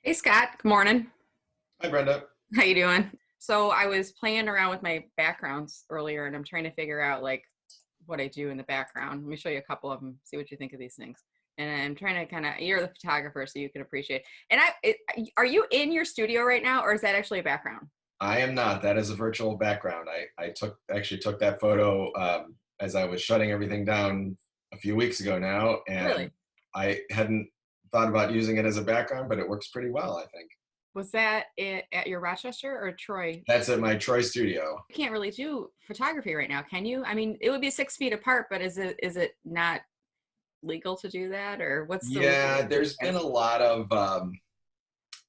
Hey Scott, good morning. Hi, Brenda. How you doing? So I was playing around with my backgrounds earlier and I'm trying to figure out like what I do in the background. Let me show you a couple of them, see what you think of these things. And I'm trying to you're the photographer so you can appreciate. And are you in your studio right now or is that actually a background? I am not. That is a virtual background. I actually took that photo as I was shutting everything down a few weeks ago now, and Really? I hadn't thought about using it as a background, but it works pretty well, I think. Was that at your Rochester or Troy? That's at my Troy studio. You can't really do photography right now, can you? I mean, it would be 6 feet apart, but is it not legal to do that or what's the legal Yeah, there's been status? a lot of,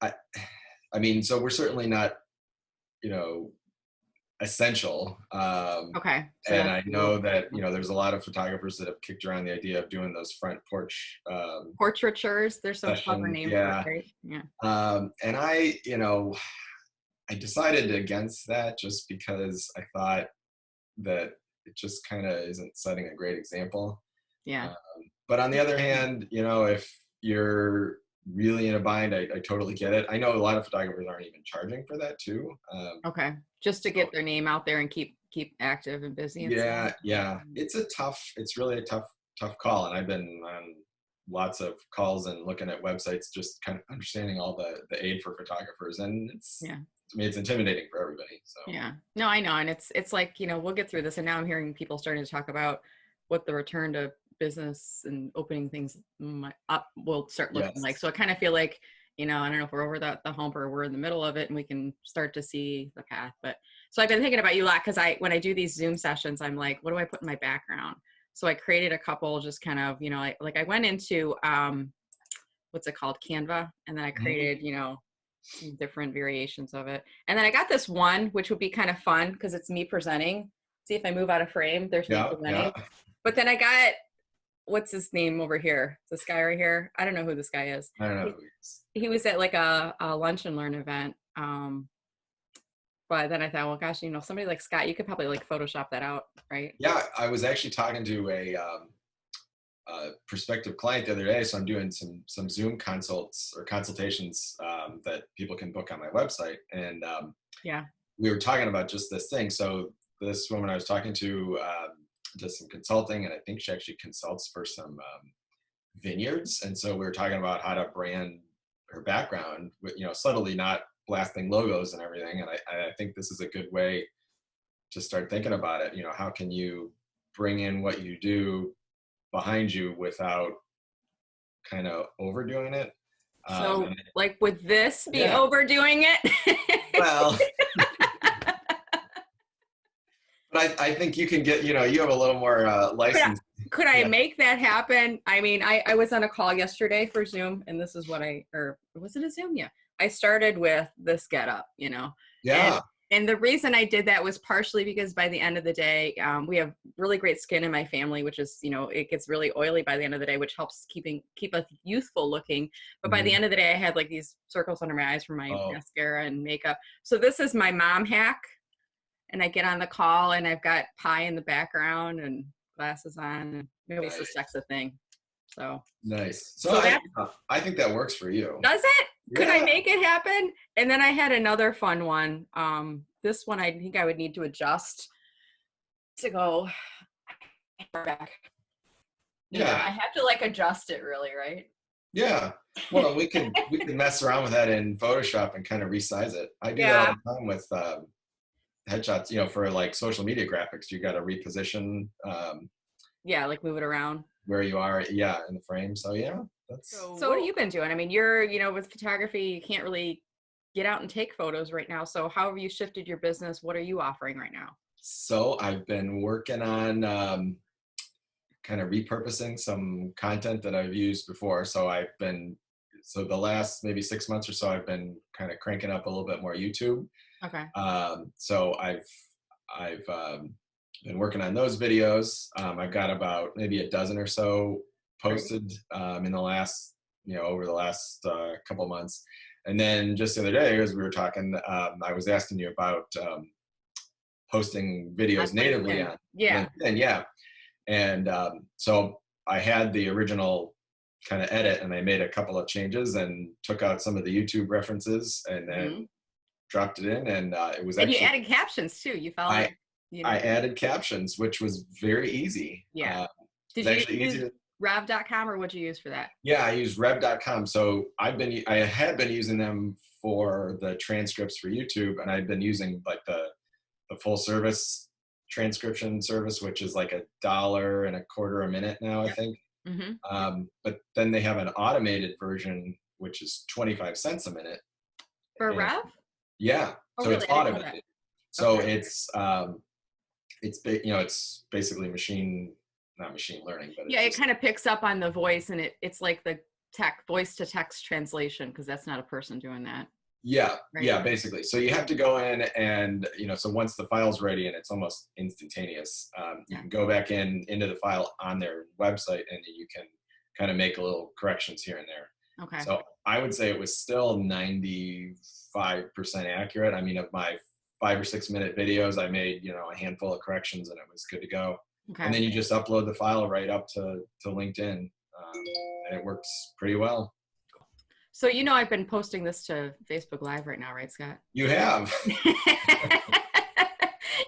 I, I mean, so we're certainly not, you know, essential. Okay, so And that's I know legal. that, there's a lot of photographers that have kicked around the idea of doing those front porch Portraitures, there's some clever sessions. name for it, Yeah. right? Yeah. And I decided against that just because I thought that it just kind of isn't setting a great example. Yeah. Um, but on the other hand, if you're really in a bind, I totally get it. I know a lot of photographers aren't even charging for that too. Okay. Just to So get their name out there and keep active and busy and stuff. yeah, yeah, it's really a tough call. And I've been on lots of calls and looking at websites, just kind of understanding all the aid for photographers. And Yeah. to me, it's intimidating for everybody. So Yeah. No, I know. And it's like, we'll get through this. And now I'm hearing people starting to talk about what the return to business and opening things up will start looking like. yes. So I kind of feel like, I don't know if we're over the hump or we're in the middle of it and we can start to see the path. But so I've been thinking about you a lot because when I do these Zoom sessions, I'm like, what do I put in my background? So I created a couple just kind of, I went into what's it called? Canva. And then I Mhm. created, some different variations of it. And then I got this one, which would be kind of fun because it's me presenting. See if I move out of frame, there's me Yeah, yeah. presenting. But then I got, what's his name over here? This guy right here. I don't know who this guy is. I don't know He, who he is. he was at like a lunch and learn event. But then I thought, well, gosh, somebody like Scott, you could probably like Photoshop that out, right? Yeah, I was actually talking to a prospective client the other day, so I'm doing some Zoom consults or consultations that people can book on my website, and Yeah. we were talking about just this thing. So this woman I was talking to does some consulting, and I think she actually consults for some vineyards, and so we were talking about how to brand her background with subtly, not blasting logos and everything. And I think this is a good way to start thinking about it. How can you bring in what you do behind you without kind of overdoing it? So And like would this be yeah, overdoing it? well, but I think you can get, you have a little more could I, license. could I Yeah. make that happen? I mean, I was on a call yesterday for Zoom, and this is what or was it a Zoom? Yeah, I started with this getup, and Yeah. and the reason I did that was partially because by the end of the day, we have really great skin in my family, which is, it gets really oily by the end of the day, which helps keep us youthful looking. But by the Mhm. end of the day, I had like these circles under my eyes from my Oh, mascara and makeup. So this is my mom hack, and I get on the call and I've got pie in the background and glasses on and nobody suspects nice. a thing. So, Nice. So so that I think that works for you. does it. Could I Yeah. make it happen? And then I had another fun one. This one I think I would need to adjust to go back. Yeah. I have to like adjust it really, right? Yeah. Well, we could mess around with that in Photoshop and kind of resize it. I do that all Yeah. the time with headshots. For like social media graphics, you got to reposition Yeah, like move it around. where you are. Yeah, in the frame. So yeah, that's. So what have you been doing? I mean, you're, with photography, you can't really get out and take photos right now. So how have you shifted your business? What are you offering right now? So I've been working on kind of repurposing some content that I've used before. So the last maybe 6 months or so, I've been kind of cranking up a little bit more YouTube. Okay. So I've been working on those videos. I've got about maybe a dozen or so Great. posted in the last, over the last couple months. And then just the other day, as we were talking, I was asking you about posting On videos natively LinkedIn. on Yeah. LinkedIn. Yeah. And so I had the original kind of edit, and I made a couple of changes and took out some of the YouTube references and Hmm. then dropped it in, and it was And you actually added captions too. You followed, I you I know. added captions, which was very easy. Yeah. It's Did you actually use easier. rev.com or what'd you use for that? Yeah, I use rev.com. So I had been using them for the transcripts for YouTube, and I've been using like the full service transcription service, which is like $1.25 a minute now, I Yep. think. Hmm. But then they have an automated version, which is 25 cents a minute. For And rev? yeah, Oh, so it's really? I didn't know that. automated. So Okay. it's basically not machine learning, but Yeah, it's it just kind of picks up on the voice, and it's like the voice to text translation, because that's not a person doing that, yeah, right? yeah, basically. So you have to go in and, so once the file's ready, and it's almost instantaneous, you Yeah. can go back into the file on their website, and you can kind of make a little corrections here and there. Okay. So I would say it was still 95% accurate. I mean, of my 5 or 6 minute videos, I made, a handful of corrections, and it was good to go. And Okay. then you just upload the file right up to LinkedIn, and it works pretty well. So I've been posting this to Facebook Live right now, right, Scott? You have.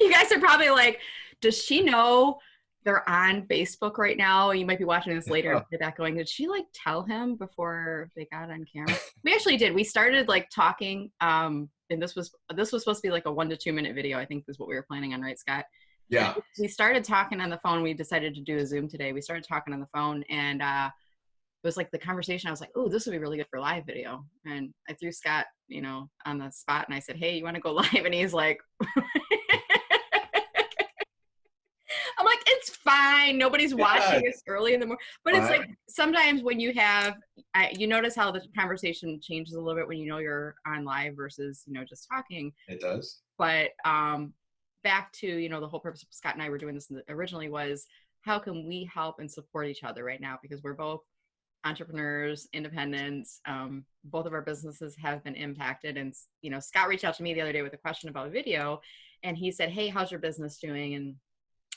You guys are probably like, does she know they're on Facebook right now? You might be watching this later and get that going. Did she like tell him before they got on camera? We actually did. We started like talking, and this was supposed to be like a 1 to 2 minute video, I think is what we were planning on, right, Scott? And Yeah. we started talking on the phone. We decided to do a Zoom today. We started talking on the phone, and it was like the conversation. I was like, oh, this would be really good for live video. And I threw Scott, on the spot, and I said, hey, you want to go live? And he's like, I'm like, it's fine. Nobody's watching Yeah, this early in the morning. But it's like fine. sometimes when you have, you notice how the conversation changes a little bit when you're on live versus, just talking. It does. But back to, the whole purpose of Scott and I were doing this originally was, how can we help and support each other right now? Because we're both entrepreneurs, independents. Both of our businesses have been impacted. And, Scott reached out to me the other day with a question about video, and he said, hey, how's your business doing? And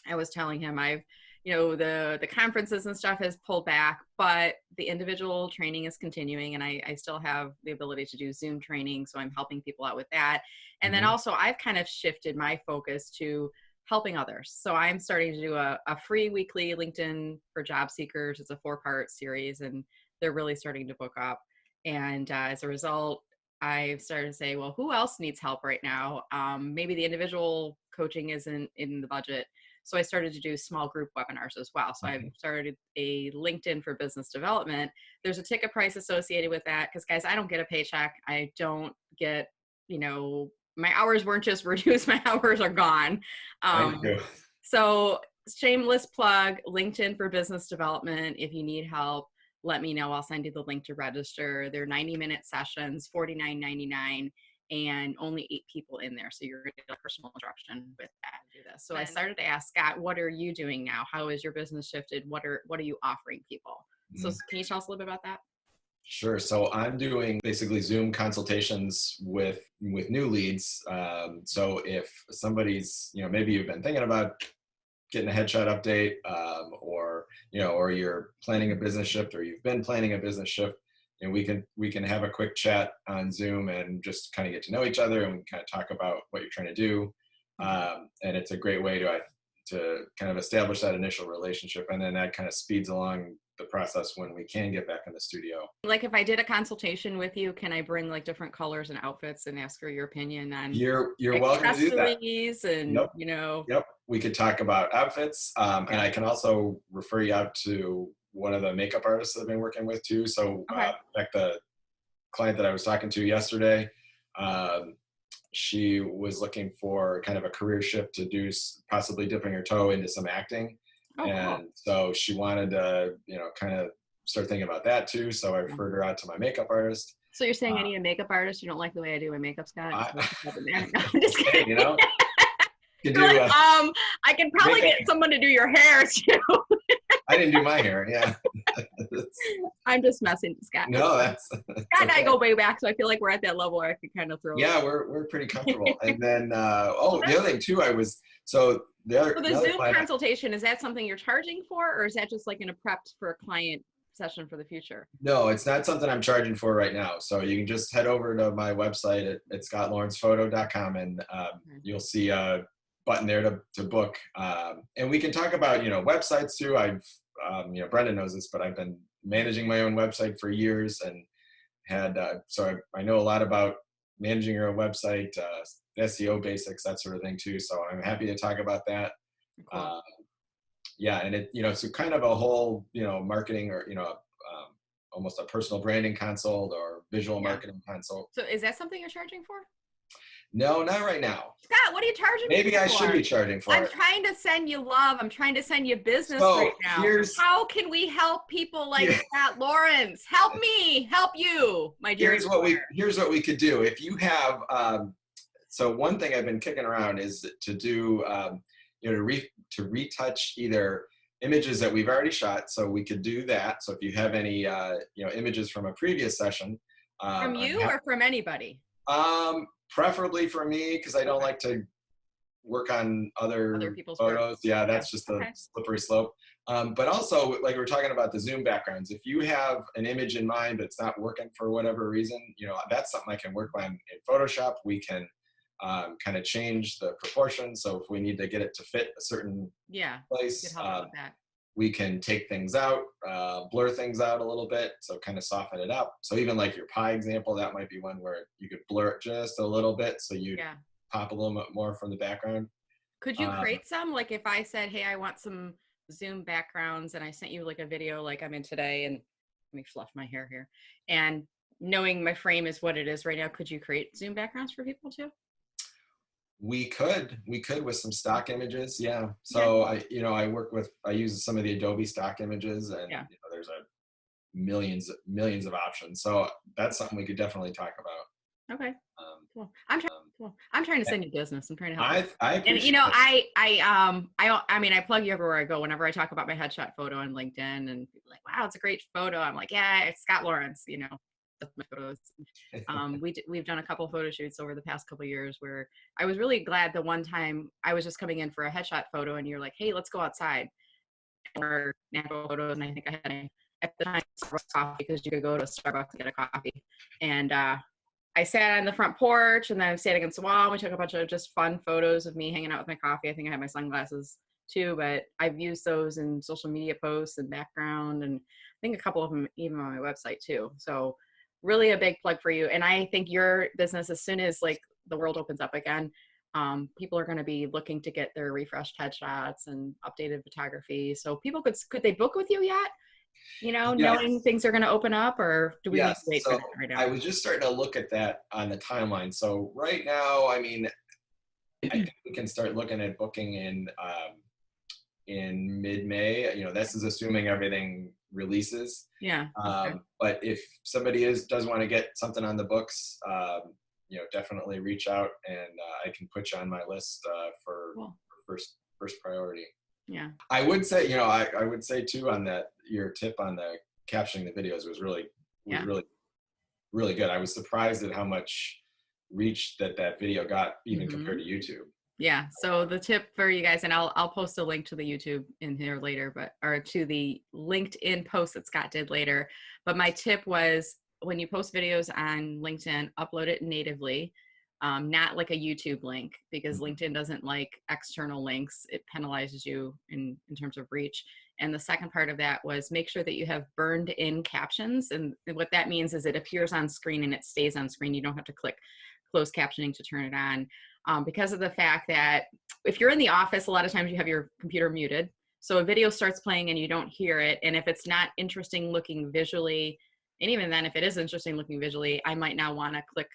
I was telling him the conferences and stuff has pulled back, but the individual training is continuing, and I still have the ability to do Zoom training. So I'm helping people out with that. And then also I've kind of shifted my focus to helping others. So I'm starting to do a free weekly LinkedIn for job seekers. It's a 4-part series, and they're really starting to book up. And as a result, I've started to say, well, who else needs help right now? Maybe the individual coaching isn't in the budget. So I started to do small group webinars as well. So I've started a LinkedIn for business development. There's a ticket price associated with that because, guys, I don't get a paycheck. I don't get, my hours weren't just reduced. My hours are gone. Thank you. So shameless plug, LinkedIn for business development. If you need help, let me know. I'll send you the link to register. They're 90-minute sessions, $49.99. And only 8 people in there. So you're going to get a personal instruction with that to do this. So I started to ask Scott, what are you doing now? How has your business shifted? What are you offering people? So can you tell us a little bit about that? Sure. So I'm doing basically Zoom consultations with new leads. So if somebody's, maybe you've been thinking about getting a headshot update, or you're planning a business shift, or you've been planning a business shift, and we can have a quick chat on Zoom and just kind of get to know each other, and we can kind of talk about what you're trying to do. And it's a great way to kind of establish that initial relationship, and then that kind of speeds along the process when we can get back in the studio. Like if I did a consultation with you, can I bring like different colors and outfits and ask for your opinion on You're welcome to do that. And Yep. We could talk about outfits, and I can also refer you out to one of the makeup artists I've been working with too. So in fact, the client that I was talking to yesterday, she was looking for kind of a career shift to do, possibly dipping her toe into some acting. And so she wanted to, kind of start thinking about that too. So I referred her out to my makeup artist. So you're saying I need a makeup artist? You don't like the way I do my makeup, Scott? No, I'm just kidding. I can probably get someone to do your hair too. I didn't do my hair. Yeah. I'm just messing, Scott. No, that's Scott and I go way back, so I feel like we're at that level where I can kind of throw. Yeah, we're pretty comfortable. And then the other thing too, the Zoom consultation, is that something you're charging for, or is that just like in a prep for a client session for the future? No, it's not something I'm charging for right now. So you can just head over to my website at scottlawrencephoto.com, and you'll see a button there to book. And we can talk about, websites too. Brenda knows this, but I've been managing my own website for years, and so I know a lot about managing your own website, SEO basics, that sort of thing too. So I'm happy to talk about that. Cool. Yeah, and it's kind of a whole, marketing, or almost a personal branding consult or visual marketing consult. So is that something you're charging for? No, not right now. Scott, what are you charging me for? Maybe I should be charging for I'm it. trying to send you love. I'm trying to send you business So right now. How can we help people like Scott Lawrence? Help me, help you, my dear. Here's what we could do. If you have, so one thing I've been kicking around is to do, to retouch either images that we've already shot. So we could do that. So if you have any, images from a previous session. From you or from anybody? Preferably for me, because I don't like to work on other people's photos. work. Yeah, that's just a slippery slope. But also, like we're talking about the Zoom backgrounds, if you have an image in mind but it's not working for whatever reason, that's something I can work on in Photoshop. We can kind of change the proportions. So if we need to get it to fit a certain place, we can take things out, blur things out a little bit, so kind of soften it up. So even like your pie example, that might be one where you could blur it just a little bit, so you pop a little bit more from the background. Could you create some? Like if I said, hey, I want some Zoom backgrounds, and I sent you like a video like I'm in today, and let me fluff my hair here, and knowing my frame is what it is right now, could you create Zoom backgrounds for people too? We could with some stock images. Yeah. So I use some of the Adobe stock images, and there's millions of options. So that's something we could definitely talk about. Okay. Cool. I'm trying to send you business. I'm trying to help. I appreciate I plug you everywhere I go. Whenever I talk about my headshot photo on LinkedIn, and people are like, wow, it's a great photo. I'm like, yeah, it's Scott Lawrence, that's my photos. We've done a couple photo shoots over the past couple of years where I was really glad the one time I was just coming in for a headshot photo, and you're like, hey, let's go outside. Or natural photos, and I think I had at the time Starbucks coffee, because you could go to Starbucks and get a coffee. And I sat on the front porch, and then I sat against the wall, and we took a bunch of just fun photos of me hanging out with my coffee. I think I had my sunglasses too, but I've used those in social media posts and background, and I think a couple of them even on my website too. So really a big plug for you. And I think your business, as soon as like the world opens up again, people are going to be looking to get their refreshed headshots and updated photography. So people could they book with you yet? Knowing things are going to open up, or do we need to wait for that right now? I was just starting to look at that on the timeline. So right now, I think we can start looking at booking in mid-May. This is assuming everything releases. Yeah. But if somebody does want to get something on the books, definitely reach out, and I can put you on my list for first priority. Yeah. I would say, I would say too, on that, your tip on the captioning the videos was really good. I was surprised at how much reach that video got, even compared to YouTube. Yeah. So the tip for you guys, and I'll post a link to the YouTube in here later, or to the LinkedIn post that Scott did later. But my tip was, when you post videos on LinkedIn, upload it natively, not like a YouTube link, because LinkedIn doesn't like external links. It penalizes you in terms of reach. And the second part of that was, make sure that you have burned in captions. And what that means is it appears on screen and it stays on screen. You don't have to click closed captioning to turn it on. Because of the fact that if you're in the office, a lot of times you have your computer muted. So a video starts playing and you don't hear it. And if it's not interesting looking visually, and even then, if it is interesting looking visually, I might now want to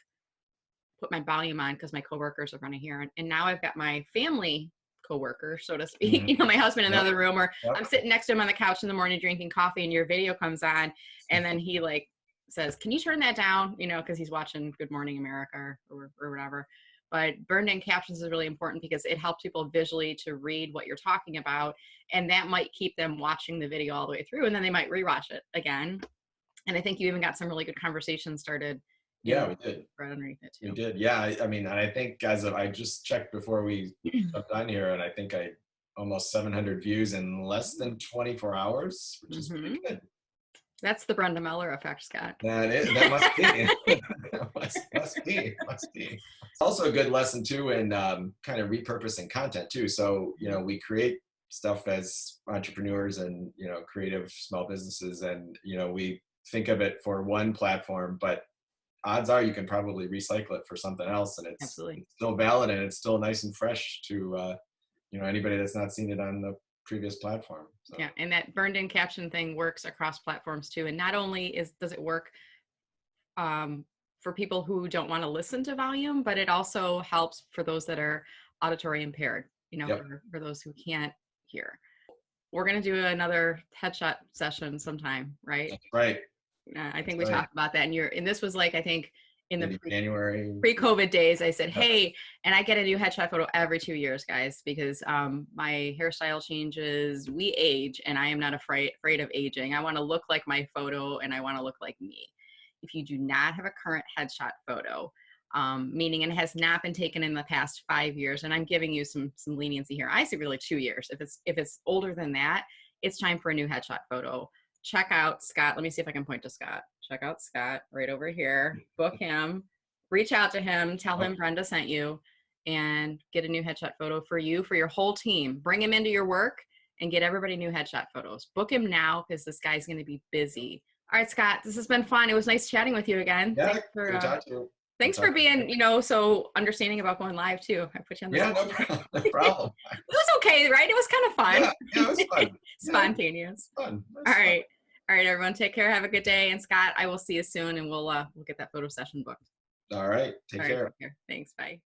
put my volume on, because my coworkers are going to hear it. And now I've got my family coworker, so to speak, my husband in the other room, or I'm sitting next to him on the couch in the morning drinking coffee, and your video comes on, and then he like says, can you turn that down? Because he's watching Good Morning America or whatever. But burned in captions is really important, because it helps people visually to read what you're talking about. And that might keep them watching the video all the way through, and then they might rewatch it again. And I think you even got some really good conversations started. Yeah, we did. Right underneath it too. We did. Yeah. I think I just checked before we jumped on here, and I think almost 700 views in less than 24 hours, which is pretty good. That's the Brenda Meller effect, Scott. That must be. Must be. It's also a good lesson too in kind of repurposing content too. So, we create stuff as entrepreneurs and, creative small businesses, and, we think of it for one platform, but odds are you can probably recycle it for something else, and it's Absolutely. still valid and it's still nice and fresh to, anybody that's not seen it on the previous platform. So. Yeah, and that burned in caption thing works across platforms too. And not only does it work for people who don't want to listen to volume, but it also helps for those that are auditory impaired, Yep. for those who can't hear. We're going to do another headshot session sometime, right? That's right. I think we That's right. talked about that. And this was like, I think in the January. pre-COVID days, I said, hey, and I get a new headshot photo every 2 years, guys, because my hairstyle changes, we age, and I am not afraid of aging. I want to look like my photo, and I want to look like me. If you do not have a current headshot photo, meaning it has not been taken in the past 5 years, and I'm giving you some leniency here. I say really 2 years. If it's older than that, it's time for a new headshot photo. Check out Scott. Let me see if I can point to Scott. Check out Scott right over here. Book him. Reach out to him. Tell him Brenda sent you, and get a new headshot photo for you, for your whole team. Bring him into your work and get everybody new headshot photos. Book him now because this guy's going to be busy. All right, Scott, this has been fun. It was nice chatting with you again. Yeah, good talk to you. Thanks for being, so understanding about going live too. I put you on the no problem. No problem. It was okay, right? It was kind of fun. Yeah, it was fun. Spontaneous. Fun. All right. All right, everyone. Take care. Have a good day. And Scott, I will see you soon, and we'll get that photo session booked. All right. Take care. Thanks. Bye.